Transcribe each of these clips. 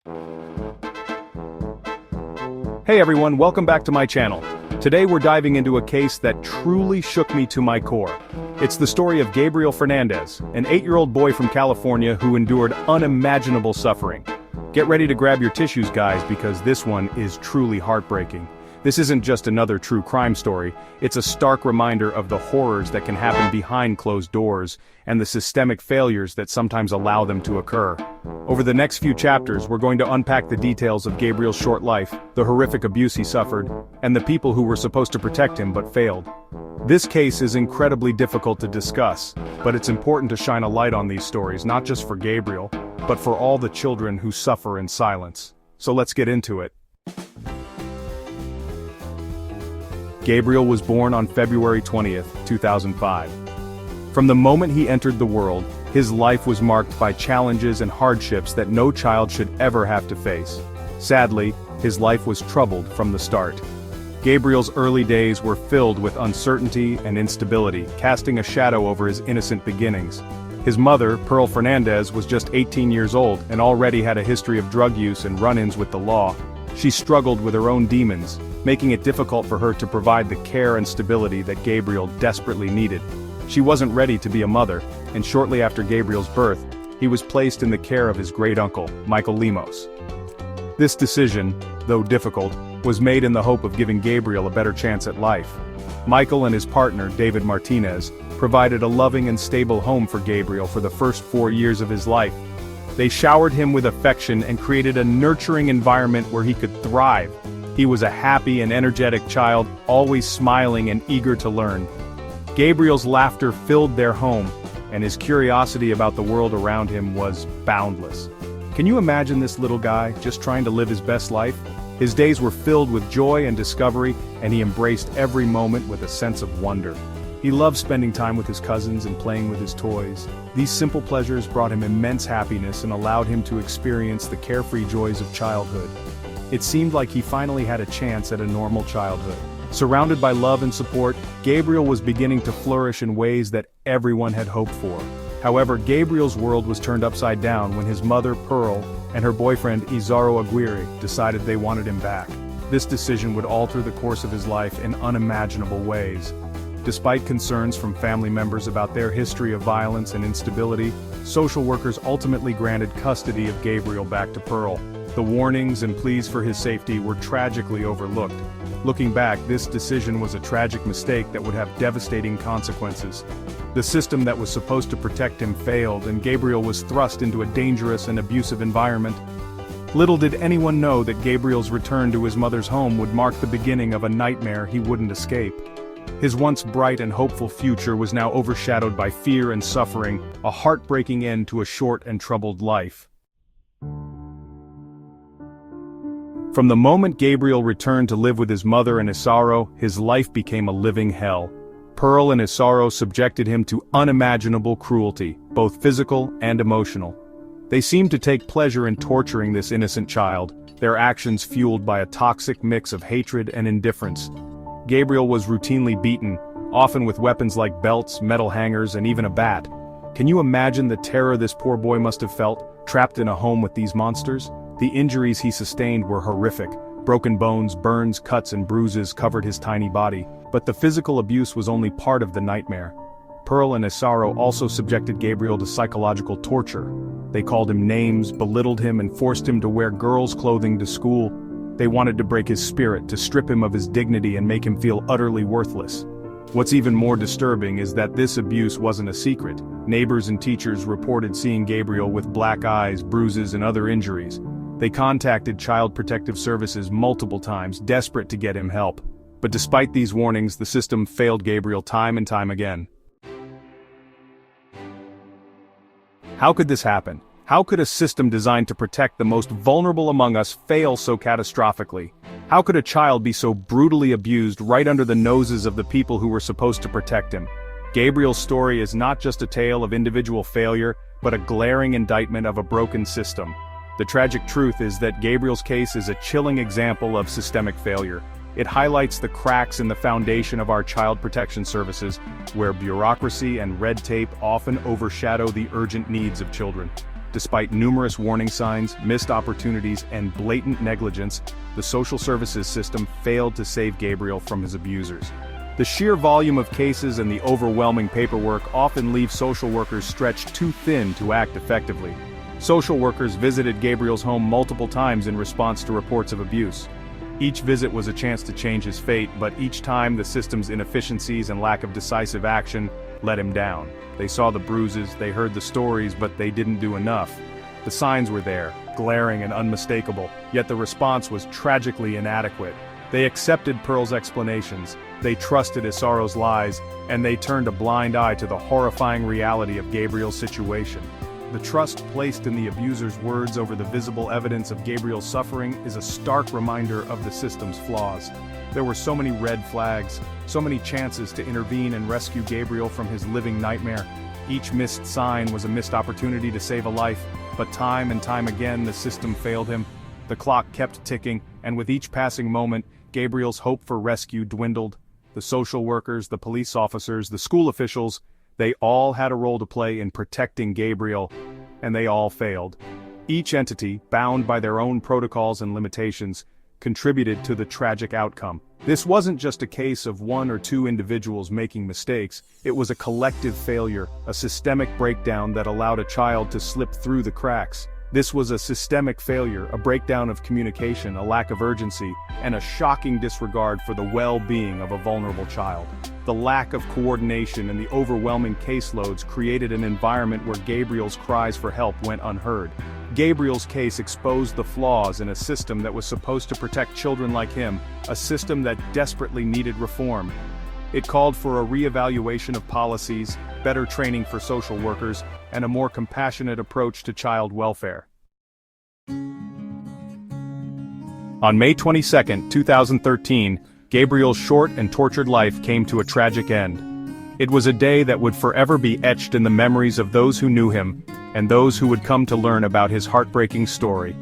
Hey everyone, welcome back to my channel. Today we're diving into a case that truly shook me to my core. It's the story of Gabriel Fernandez, an 8-year-old boy from California who endured unimaginable suffering. Get ready to grab your tissues, guys, because this one is truly heartbreaking. This isn't just another true crime story, it's a stark reminder of the horrors that can happen behind closed doors, and the systemic failures that sometimes allow them to occur. Over the next few chapters, we're going to unpack the details of Gabriel's short life, the horrific abuse he suffered, and the people who were supposed to protect him but failed. This case is incredibly difficult to discuss, but it's important to shine a light on these stories, not just for Gabriel, but for all the children who suffer in silence. So let's get into it. Gabriel was born on February 20th, 2005. From the moment he entered the world, his life was marked by challenges and hardships that no child should ever have to face. Sadly, his life was troubled from the start. Gabriel's early days were filled with uncertainty and instability, casting a shadow over his innocent beginnings. His mother, Pearl Fernandez, was just 18 years old and already had a history of drug use and run-ins with the law. She struggled with her own demons, making it difficult for her to provide the care and stability that Gabriel desperately needed. She wasn't ready to be a mother, and shortly after Gabriel's birth, he was placed in the care of his great-uncle, Michael Lemos. This decision, though difficult, was made in the hope of giving Gabriel a better chance at life. Michael and his partner, David Martinez, provided a loving and stable home for Gabriel for the first 4 years of his life. They showered him with affection and created a nurturing environment where he could thrive. He was a happy and energetic child, always smiling and eager to learn. Gabriel's laughter filled their home, and his curiosity about the world around him was boundless. Can you imagine this little guy just trying to live his best life? His days were filled with joy and discovery, and he embraced every moment with a sense of wonder. He loved spending time with his cousins and playing with his toys. These simple pleasures brought him immense happiness and allowed him to experience the carefree joys of childhood. It seemed like he finally had a chance at a normal childhood. Surrounded by love and support, Gabriel was beginning to flourish in ways that everyone had hoped for. However, Gabriel's world was turned upside down when his mother, Pearl, and her boyfriend, Izaro Aguirre, decided they wanted him back. This decision would alter the course of his life in unimaginable ways. Despite concerns from family members about their history of violence and instability, social workers ultimately granted custody of Gabriel back to Pearl. The warnings and pleas for his safety were tragically overlooked. Looking back, this decision was a tragic mistake that would have devastating consequences. The system that was supposed to protect him failed, and Gabriel was thrust into a dangerous and abusive environment. Little did anyone know that Gabriel's return to his mother's home would mark the beginning of a nightmare he wouldn't escape. His once bright and hopeful future was now overshadowed by fear and suffering, a heartbreaking end to a short and troubled life. From the moment Gabriel returned to live with his mother and Izaro, his life became a living hell. Pearl and Izaro subjected him to unimaginable cruelty, both physical and emotional. They seemed to take pleasure in torturing this innocent child, their actions fueled by a toxic mix of hatred and indifference. Gabriel was routinely beaten, often with weapons like belts, metal hangers, and even a bat. Can you imagine the terror this poor boy must have felt, trapped in a home with these monsters? The injuries he sustained were horrific. Broken bones, burns, cuts, and bruises covered his tiny body, but the physical abuse was only part of the nightmare. Pearl and Izaro also subjected Gabriel to psychological torture. They called him names, belittled him, and forced him to wear girls' clothing to school. They wanted to break his spirit, to strip him of his dignity and make him feel utterly worthless. What's even more disturbing is that this abuse wasn't a secret. Neighbors and teachers reported seeing Gabriel with black eyes, bruises, and other injuries. They contacted Child Protective Services multiple times, desperate to get him help. But despite these warnings, the system failed Gabriel time and time again. How could this happen? How could a system designed to protect the most vulnerable among us fail so catastrophically? How could a child be so brutally abused right under the noses of the people who were supposed to protect him? Gabriel's story is not just a tale of individual failure, but a glaring indictment of a broken system. The tragic truth is that Gabriel's case is a chilling example of systemic failure. It highlights the cracks in the foundation of our child protection services, where bureaucracy and red tape often overshadow the urgent needs of children. Despite numerous warning signs, missed opportunities, and blatant negligence, the social services system failed to save Gabriel from his abusers. The sheer volume of cases and the overwhelming paperwork often leave social workers stretched too thin to act effectively. Social workers visited Gabriel's home multiple times in response to reports of abuse. Each visit was a chance to change his fate, but each time the system's inefficiencies and lack of decisive action let him down. They saw the bruises, they heard the stories, but they didn't do enough. The signs were there, glaring and unmistakable, yet the response was tragically inadequate. They accepted Pearl's explanations, they trusted Isaro's lies, and they turned a blind eye to the horrifying reality of Gabriel's situation. The trust placed in the abuser's words over the visible evidence of Gabriel's suffering is a stark reminder of the system's flaws. There were so many red flags, so many chances to intervene and rescue Gabriel from his living nightmare. Each missed sign was a missed opportunity to save a life, but time and time again the system failed him. The clock kept ticking, and with each passing moment, Gabriel's hope for rescue dwindled. The social workers, the police officers, the school officials, they all had a role to play in protecting Gabriel, and they all failed. Each entity, bound by their own protocols and limitations, contributed to the tragic outcome. This wasn't just a case of one or two individuals making mistakes, it was a collective failure, a systemic breakdown that allowed a child to slip through the cracks. This was a systemic failure, a breakdown of communication, a lack of urgency, and a shocking disregard for the well-being of a vulnerable child. The lack of coordination and the overwhelming caseloads created an environment where Gabriel's cries for help went unheard. Gabriel's case exposed the flaws in a system that was supposed to protect children like him, a system that desperately needed reform. It called for a re-evaluation of policies, better training for social workers, and a more compassionate approach to child welfare. On May 22, 2013, Gabriel's short and tortured life came to a tragic end. It was a day that would forever be etched in the memories of those who knew him, and those who would come to learn about his heartbreaking story.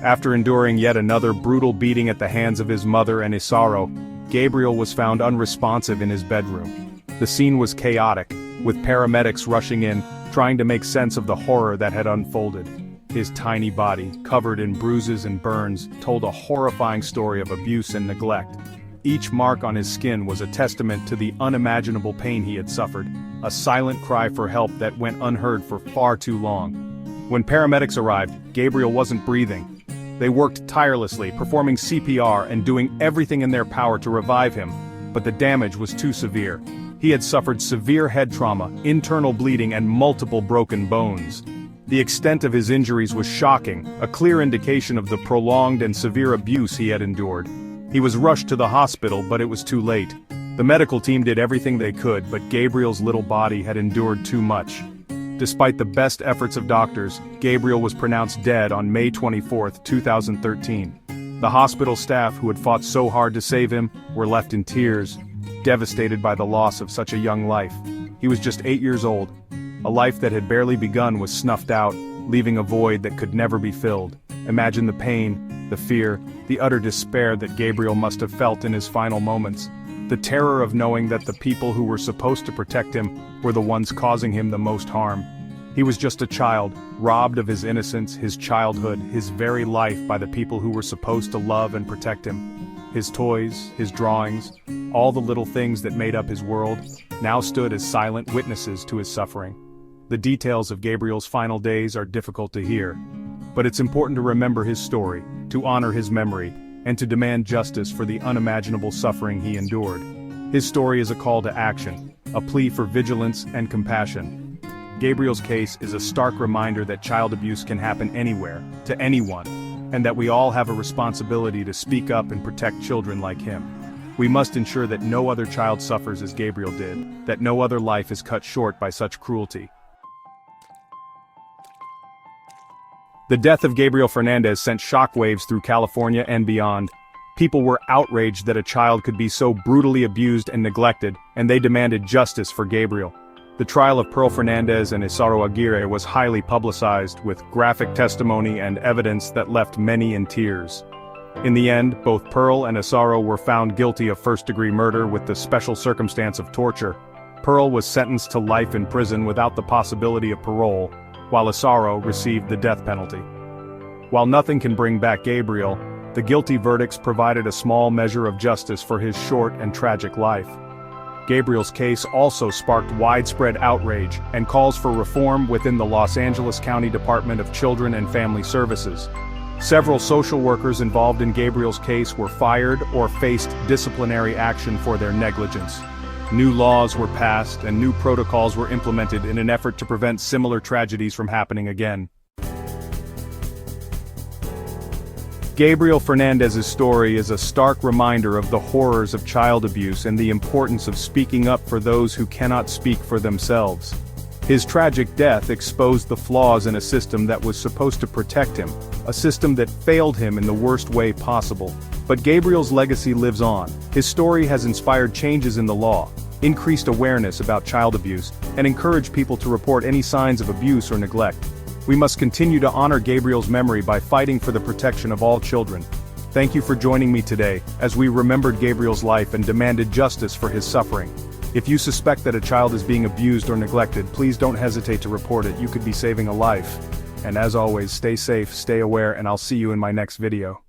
After enduring yet another brutal beating at the hands of his mother and Isaro, Gabriel was found unresponsive in his bedroom. The scene was chaotic, with paramedics rushing in, trying to make sense of the horror that had unfolded. His tiny body, covered in bruises and burns, told a horrifying story of abuse and neglect. Each mark on his skin was a testament to the unimaginable pain he had suffered, a silent cry for help that went unheard for far too long. When paramedics arrived, Gabriel wasn't breathing. They worked tirelessly, performing CPR and doing everything in their power to revive him, but the damage was too severe. He had suffered severe head trauma, internal bleeding, and multiple broken bones. The extent of his injuries was shocking, a clear indication of the prolonged and severe abuse he had endured. He was rushed to the hospital, but it was too late. The medical team did everything they could, but Gabriel's little body had endured too much. Despite the best efforts of doctors, Gabriel was pronounced dead on May 24, 2013. The hospital staff, who had fought so hard to save him, were left in tears, devastated by the loss of such a young life. He was just 8 years old. A life that had barely begun was snuffed out, leaving a void that could never be filled. Imagine the pain, the fear, the utter despair that Gabriel must have felt in his final moments. The terror of knowing that the people who were supposed to protect him were the ones causing him the most harm. He was just a child, robbed of his innocence, his childhood, his very life by the people who were supposed to love and protect him. His toys, his drawings, all the little things that made up his world, now stood as silent witnesses to his suffering. The details of Gabriel's final days are difficult to hear, but it's important to remember his story, to honor his memory, and to demand justice for the unimaginable suffering he endured. His story is a call to action, a plea for vigilance and compassion. Gabriel's case is a stark reminder that child abuse can happen anywhere, to anyone, and that we all have a responsibility to speak up and protect children like him. We must ensure that no other child suffers as Gabriel did, that no other life is cut short by such cruelty. The death of Gabriel Fernandez sent shockwaves through California and beyond. People were outraged that a child could be so brutally abused and neglected, and they demanded justice for Gabriel. The trial of Pearl Fernandez and Isaro Aguirre was highly publicized, with graphic testimony and evidence that left many in tears. In the end, both Pearl and Isaro were found guilty of first-degree murder with the special circumstance of torture. Pearl was sentenced to life in prison without the possibility of parole, while Asaro received the death penalty. While nothing can bring back Gabriel, the guilty verdicts provided a small measure of justice for his short and tragic life. Gabriel's case also sparked widespread outrage and calls for reform within the Los Angeles County Department of Children and Family Services. Several social workers involved in Gabriel's case were fired or faced disciplinary action for their negligence. New laws were passed and new protocols were implemented in an effort to prevent similar tragedies from happening again. Gabriel Fernandez's story is a stark reminder of the horrors of child abuse and the importance of speaking up for those who cannot speak for themselves. His tragic death exposed the flaws in a system that was supposed to protect him, a system that failed him in the worst way possible. But Gabriel's legacy lives on. His story has inspired changes in the law, increased awareness about child abuse, and encouraged people to report any signs of abuse or neglect. We must continue to honor Gabriel's memory by fighting for the protection of all children. Thank you for joining me today, as we remembered Gabriel's life and demanded justice for his suffering. If you suspect that a child is being abused or neglected, please don't hesitate to report it. You could be saving a life. And as always, stay safe, stay aware, and I'll see you in my next video.